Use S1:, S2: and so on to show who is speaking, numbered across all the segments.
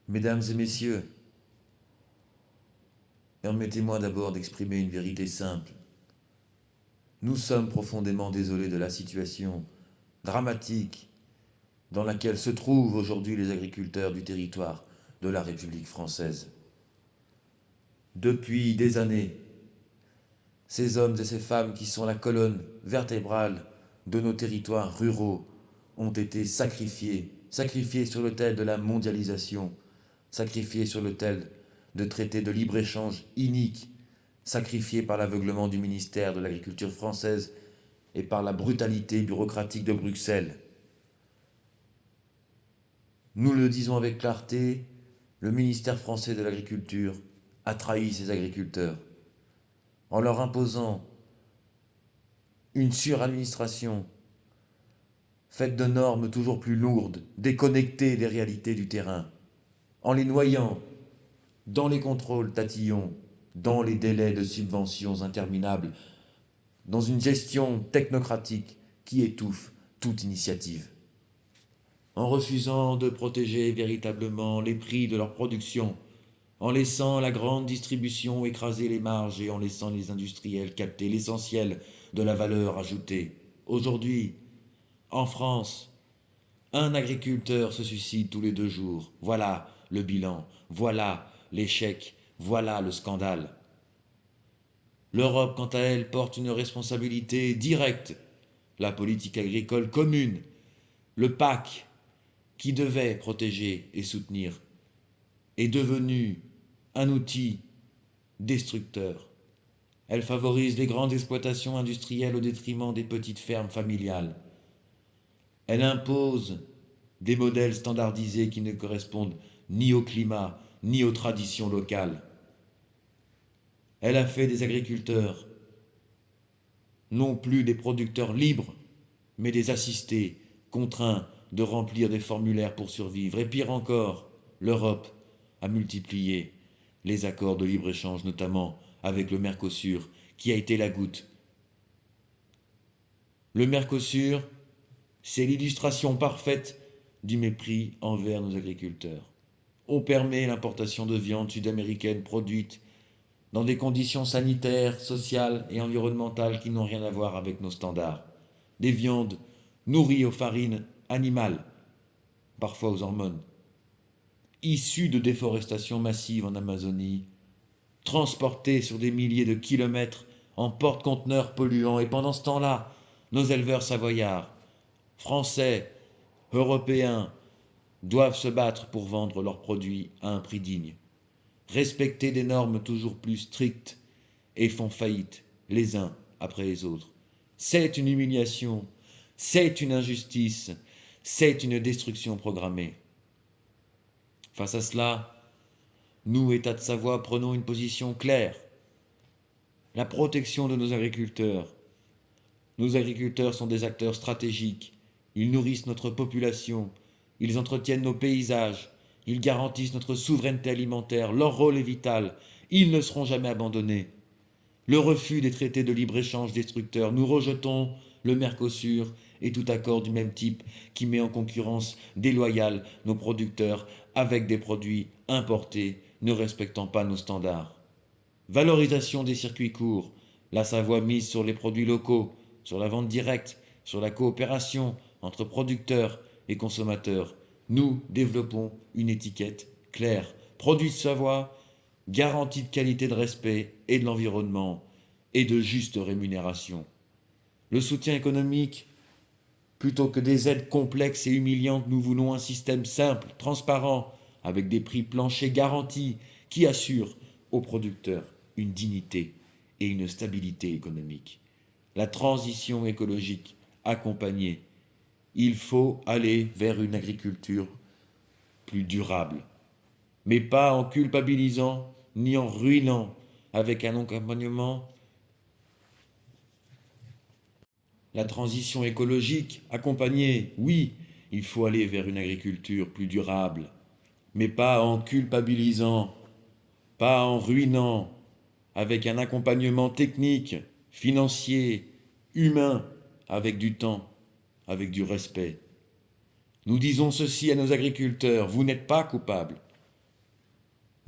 S1: Mesdames et messieurs, permettez-moi d'abord d'exprimer une vérité simple. Nous sommes profondément désolés de la situation dramatique dans laquelle se trouvent aujourd'hui les agriculteurs du territoire de la République française. Depuis des années, ces hommes et ces femmes qui sont la colonne vertébrale de nos territoires ruraux ont été sacrifiés sur l'autel de la mondialisation, sacrifiés sur l'autel de traités de libre-échange iniques, sacrifiés par l'aveuglement du ministère de l'Agriculture française et par la brutalité bureaucratique de Bruxelles. Nous le disons avec clarté, le ministère français de l'Agriculture a trahi ses agriculteurs en leur imposant une suradministration faite de normes toujours plus lourdes, déconnectées des réalités du terrain, en les noyant dans les contrôles tatillons, dans les délais de subventions interminables, dans une gestion technocratique qui étouffe toute initiative. En refusant de protéger véritablement les prix de leur production, en laissant la grande distribution écraser les marges et en laissant les industriels capter l'essentiel de la valeur ajoutée. Aujourd'hui, en France, un agriculteur se suicide tous les 2 jours. Voilà le bilan, voilà l'échec, voilà le scandale. L'Europe, quant à elle, porte une responsabilité directe. La politique agricole commune, le PAC, qui devait protéger et soutenir, est devenu un outil destructeur. Elle favorise les grandes exploitations industrielles au détriment des petites fermes familiales. Elle impose des modèles standardisés qui ne correspondent ni au climat, ni aux traditions locales. Elle a fait des agriculteurs non plus des producteurs libres, mais des assistés, contraints de remplir des formulaires pour survivre. Et pire encore, l'Europe a multiplié les accords de libre-échange, notamment avec le Mercosur, qui a été la goutte. Le Mercosur, c'est l'illustration parfaite du mépris envers nos agriculteurs. On permet l'importation de viande sud-américaine produite dans des conditions sanitaires, sociales et environnementales qui n'ont rien à voir avec nos standards. Des viandes nourries aux farines animales, parfois aux hormones, issues de déforestation massive en Amazonie, transportées sur des milliers de kilomètres en porte-conteneurs polluants. Et pendant ce temps-là, nos éleveurs savoyards, français, européens, doivent se battre pour vendre leurs produits à un prix digne, respecter des normes toujours plus strictes et font faillite les uns après les autres. C'est une humiliation, c'est une injustice, c'est une destruction programmée. Face à cela, nous, État de Savoie, prenons une position claire. La protection de nos agriculteurs. Nos agriculteurs sont des acteurs stratégiques. Ils nourrissent notre population. Ils entretiennent nos paysages. Ils garantissent notre souveraineté alimentaire. Leur rôle est vital. Ils ne seront jamais abandonnés. Le refus des traités de libre-échange destructeurs. Nous rejetons le Mercosur et tout accord du même type qui met en concurrence déloyale nos producteurs avec des produits importés ne respectant pas nos standards. Valorisation des circuits courts. La Savoie mise sur les produits locaux, sur la vente directe, sur la coopération entre producteurs et consommateurs. Nous développons une étiquette claire. Produits de Savoie, garantie de qualité, de respect et de l'environnement et de juste rémunération. Le soutien économique, plutôt que des aides complexes et humiliantes, nous voulons un système simple, transparent, avec des prix planchers garantis qui assurent aux producteurs une dignité et une stabilité économique. La transition écologique accompagnée. Il faut aller vers une agriculture plus durable, mais pas en culpabilisant ni en ruinant, avec un accompagnement. La transition écologique accompagnée, oui, il faut aller vers une agriculture plus durable, mais pas en culpabilisant, pas en ruinant, avec un accompagnement technique, financier, humain, avec du temps, avec du respect. Nous disons ceci à nos agriculteurs, vous n'êtes pas coupables.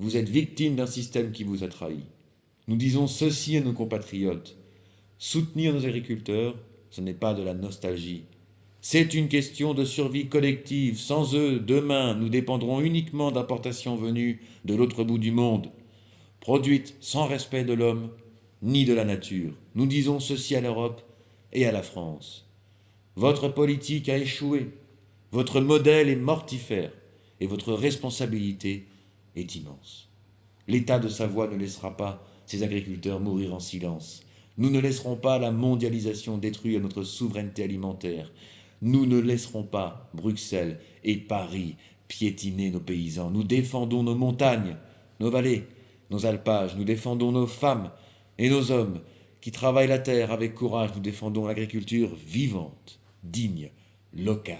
S1: Vous êtes victime d'un système qui vous a trahi. Nous disons ceci à nos compatriotes. Soutenir nos agriculteurs, ce n'est pas de la nostalgie. C'est une question de survie collective. Sans eux, demain, nous dépendrons uniquement d'importations venues de l'autre bout du monde, produites sans respect de l'homme ni de la nature. Nous disons ceci à l'Europe et à la France. Votre politique a échoué, votre modèle est mortifère et votre responsabilité est immense. L'État de Savoie ne laissera pas ses agriculteurs mourir en silence. Nous ne laisserons pas la mondialisation détruire notre souveraineté alimentaire. Nous ne laisserons pas Bruxelles et Paris piétiner nos paysans. Nous défendons nos montagnes, nos vallées, nos alpages. Nous défendons nos femmes et nos hommes qui travaillent la terre avec courage. Nous défendons l'agriculture vivante, digne, locale,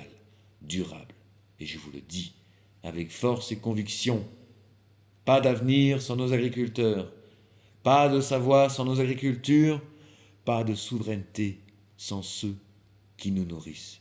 S1: durable. Et je vous le dis avec force et conviction, pas d'avenir sans nos agriculteurs, pas de Savoie sans nos agricultures, pas de souveraineté sans ceux qui nous nourrissent.